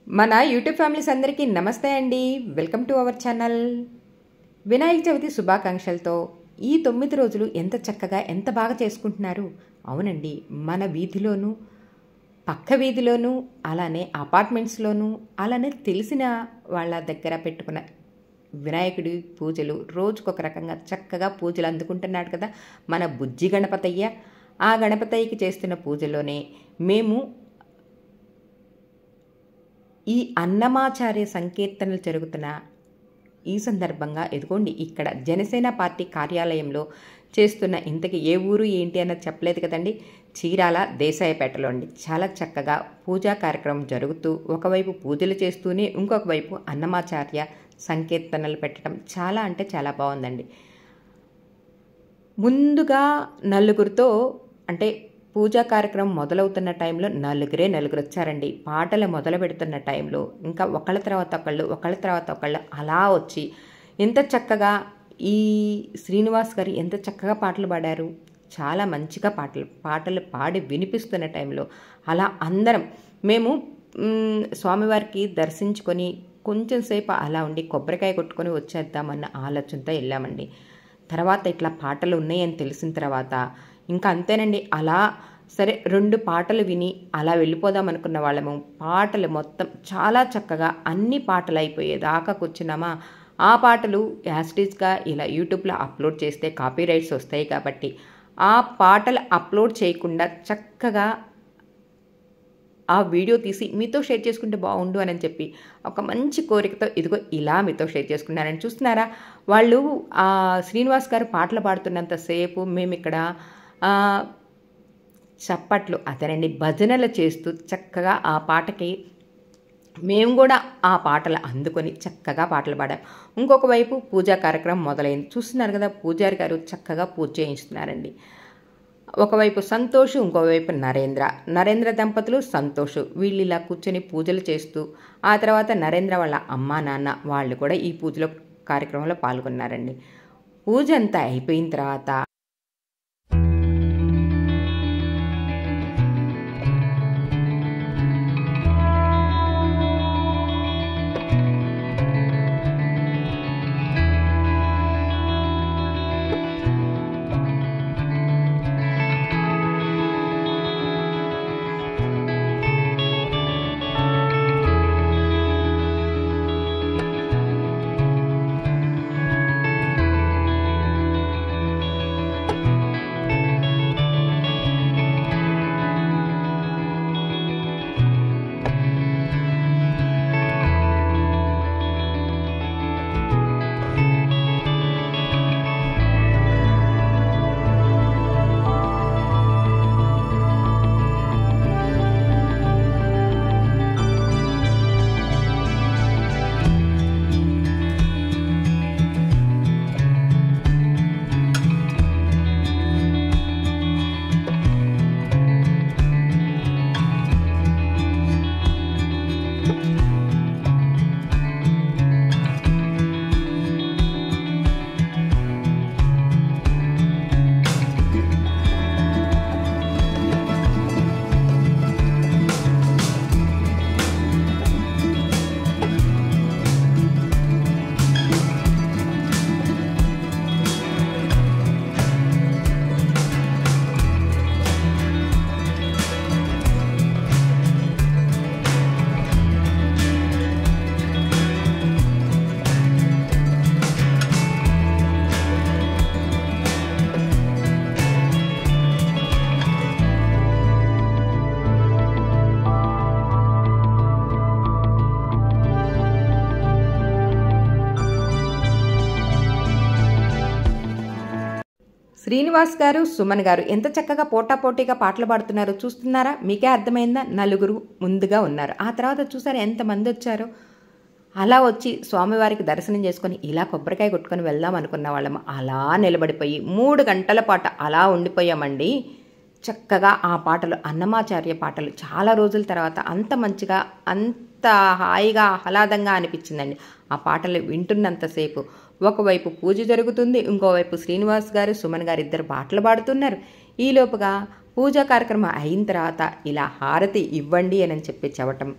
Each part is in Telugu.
మన యూట్యూబ్ ఫ్యామిలీస్ అందరికీ నమస్తే అండి. Welcome to our channel. Vinayaka Chavithi శుభాకాంక్షలతో ఈ 9 రోజులు ఎంత చక్కగా ఎంత బాగా చేసుకుంటున్నారు. అవునండి, మన వీధిలోనూ పక్క వీధిలోనూ అలానే అపార్ట్మెంట్స్లోనూ అలానే తెలిసిన వాళ్ళ దగ్గర పెట్టుకున్న వినాయకుడి పూజలు రోజుకొక రకంగా చక్కగా పూజలు అందుకుంటున్నాడు కదా మన బుజ్జి గణపతయ్య. ఆ గణపతయ్యకి చేస్తున్న పూజలోనే మేము ఈ అన్నమాచార్య సంకీర్తనలు జరుగుతున్న ఈ సందర్భంగా ఎదుగోండి ఇక్కడ జనసేన పార్టీ కార్యాలయంలో చేస్తున్న, ఇంతకీ ఏ ఊరు ఏంటి అన్నది చెప్పలేదు కదండి, చీరాల దేశాయపేటలో అండి. చాలా చక్కగా పూజా కార్యక్రమం జరుగుతూ ఒకవైపు పూజలు చేస్తూనే ఇంకొక వైపు అన్నమాచార్య సంకీర్తనలు పెట్టడం చాలా అంటే చాలా బాగుందండి. ముందుగా నలుగురితో అంటే పూజా కార్యక్రమం మొదలవుతున్న టైంలో నలుగురు వచ్చారండి. పాటలు మొదలు పెడుతున్న టైంలో ఇంకా ఒకళ్ళ తర్వాత ఒకళ్ళు అలా వచ్చి ఎంత చక్కగా ఈ శ్రీనివాస్ గారు ఎంత చక్కగా పాటలు పాడారు. చాలా మంచిగా పాటలు పాడి వినిపిస్తున్న టైంలో అలా అందరం మేము స్వామివారికి దర్శించుకొని కొంచెం సేపు అలా ఉండి కొబ్బరికాయ కొట్టుకొని వచ్చేద్దామన్న ఆలోచనతో వెళ్ళామండి. తర్వాత ఇట్లా పాటలు ఉన్నాయని తెలిసిన తర్వాత ఇంకా అంతేనండి, అలా సరే 2 పాటలు విని అలా వెళ్ళిపోదాం అనుకున్న వాళ్ళము. పాటలు మొత్తం చాలా చక్కగా అన్ని పాటలు అయిపోయేదాకా కూర్చున్నామా. ఆ పాటలు యాస్టీజ్గా ఇలా యూట్యూబ్లో అప్లోడ్ చేస్తే కాపీ రైట్స్ వస్తాయి కాబట్టి ఆ పాటలు అప్లోడ్ చేయకుండా చక్కగా ఆ వీడియో తీసి మీతో షేర్ చేసుకుంటే బాగుండు అని చెప్పి ఒక మంచి కోరికతో ఇదిగో ఇలా మీతో షేర్ చేసుకున్నారని చూస్తున్నారా. వాళ్ళు శ్రీనివాస్ గారు పాటలు పాడుతున్నంతసేపు మేము ఇక్కడ చప్పట్లు అతనండి భజనలు చేస్తూ చక్కగా ఆ పాటకి మేము కూడా ఆ పాటలు అందుకొని చక్కగా పాటలు పాడాం. ఇంకొక వైపు పూజా కార్యక్రమం మొదలైంది. చూస్తున్నారు కదా, పూజారి గారు చక్కగా పూజ చేయిస్తున్నారండి. ఒకవైపు సంతోష్, ఇంకోవైపు నరేంద్ర దంపతులు సంతోష్ వీళ్ళు ఇలా కూర్చొని పూజలు చేస్తూ ఆ తర్వాత నరేంద్ర వాళ్ళ అమ్మా నాన్న వాళ్ళు కూడా ఈ పూజలో కార్యక్రమంలో పాల్గొన్నారండి. పూజ అంతా అయిపోయిన తర్వాత శ్రీనివాస్ గారు, సుమన్ గారు ఎంత చక్కగా పోటాపోటీగా పాటలు పాడుతున్నారో చూస్తున్నారా. మీకే అర్థమైందా, నలుగురు ముందుగా ఉన్నారు. ఆ తర్వాత చూసారా ఎంతమంది వచ్చారో. అలా వచ్చి స్వామివారికి దర్శనం చేసుకొని ఇలా కొబ్బరికాయ కొట్టుకొని వెళ్దాం అనుకున్న వాళ్ళము అలా నిలబడిపోయి 3 గంటల పాటు అలా ఉండిపోయామండి. చక్కగా ఆ పాటలు అన్నమాచార్య పాటలు చాలా రోజుల తర్వాత అంత మంచిగా అంత హాయిగా ఆహ్లాదంగా అనిపించిందండి. ఆ పాటలు వింటున్నంతసేపు ఒకవైపు పూజ జరుగుతుంది, ఇంకోవైపు శ్రీనివాస్ గారు సుమన్ గారు ఇద్దరు పాటలు పాడుతున్నారు. ఈలోపుగా పూజా కార్యక్రమం అయిన తర్వాత ఇలా హారతి ఇవ్వండి అని చెప్పి చెప్పటం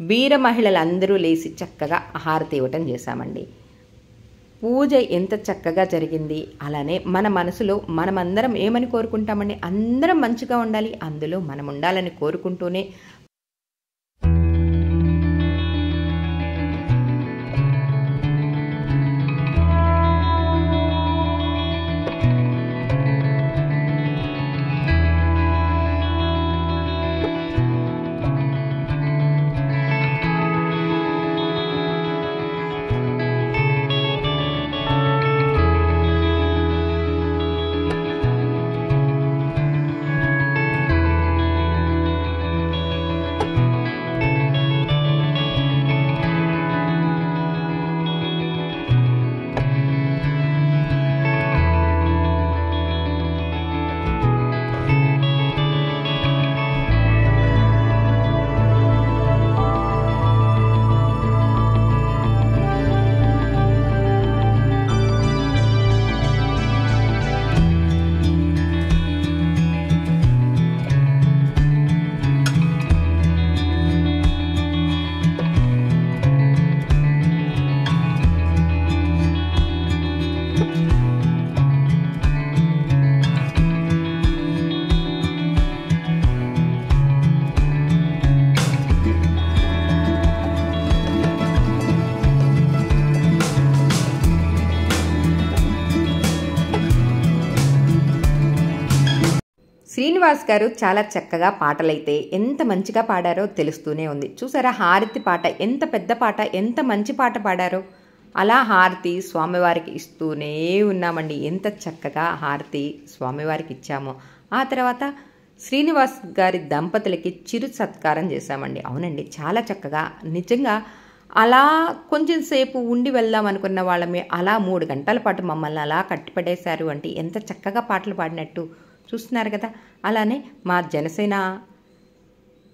వీర మహిళలందరూ లేచి చక్కగా హారతి ఇవ్వటం చేశామండి. పూజ ఎంత చక్కగా జరిగింది. అలానే మన మనసులో మనమందరం ఏమని కోరుకుంటామండి, అందరం మంచిగా ఉండాలి, అందులో మనం ఉండాలని కోరుకుంటూనే శ్రీనివాస్ గారు చాలా చక్కగా పాటలైతే ఎంత మంచిగా పాడారో తెలుస్తూనే ఉంది. చూసారా హారతి పాట ఎంత పెద్ద పాట, ఎంత మంచి పాట పాడారో. అలా హారతి స్వామివారికి ఇస్తూనే ఉన్నామండి. ఎంత చక్కగా హారతి స్వామివారికి ఇచ్చామో. ఆ తర్వాత శ్రీనివాస్ గారి దంపతులకి చిరు సత్కారం చేశామండి. అవునండి, చాలా చక్కగా నిజంగా అలా కొంచెం సేపు ఉండి వెళ్దాం అనుకున్న వాళ్ళమే అలా 3 గంటల పాటు మమ్మల్ని అలా కట్టిపడేశారు అంటే ఎంత చక్కగా పాటలు పాడినట్టు చూస్తున్నారు కదా. అలానే మా జనసేన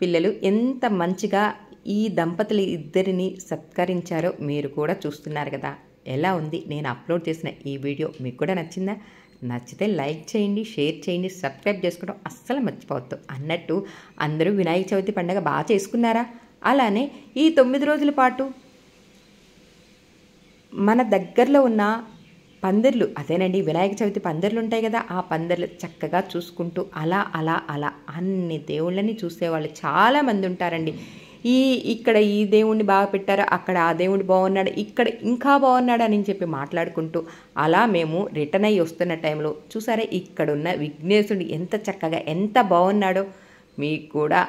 పిల్లలు ఎంత మంచిగా ఈ దంపతులు ఇద్దరిని సత్కరించారో మీరు కూడా చూస్తున్నారు కదా. ఎలా ఉంది నేను అప్లోడ్ చేసిన ఈ వీడియో? మీకు కూడా నచ్చిందా? నచ్చితే లైక్ చేయండి, షేర్ చేయండి, సబ్స్క్రైబ్ చేసుకోవడం అస్సలు మర్చిపోవద్దు. అన్నట్టు అందరూ వినాయక చవితి పండుగ బాగా చేసుకున్నారా? అలానే ఈ 9 రోజుల పాటు మన దగ్గరలో ఉన్న పందిర్లు, అదేనండి వినాయక చవితి పందిర్లు ఉంటాయి కదా, ఆ పందిర్లు చక్కగా చూసుకుంటూ అలా అలా అలా అన్ని దేవుళ్ళని చూసేవాళ్ళు చాలామంది ఉంటారండి. ఇక్కడ ఈ దేవుణ్ణి బాగా పెట్టారు, అక్కడ ఆ దేవుడు బాగున్నాడు, ఇక్కడ ఇంకా బాగున్నాడు అని చెప్పి మాట్లాడుకుంటూ అలా మేము రిటర్న్ అయ్యి వస్తున్న టైంలో చూసారా ఇక్కడున్న విఘ్నేశుడు ఎంత చక్కగా ఎంత బాగున్నాడో. మీకు కూడా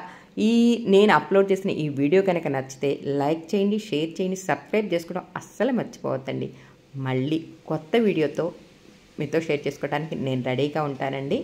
నేను అప్లోడ్ చేసిన ఈ వీడియో కనుక నచ్చితే లైక్ చేయండి, షేర్ చేయండి, సబ్స్క్రైబ్ చేసుకోవడం అస్సలు మర్చిపోవద్దండి. మళ్ళీ కొత్త వీడియోతో మీతో షేర్ చేసుకోవడానికి నేను రెడీగా ఉంటానండి.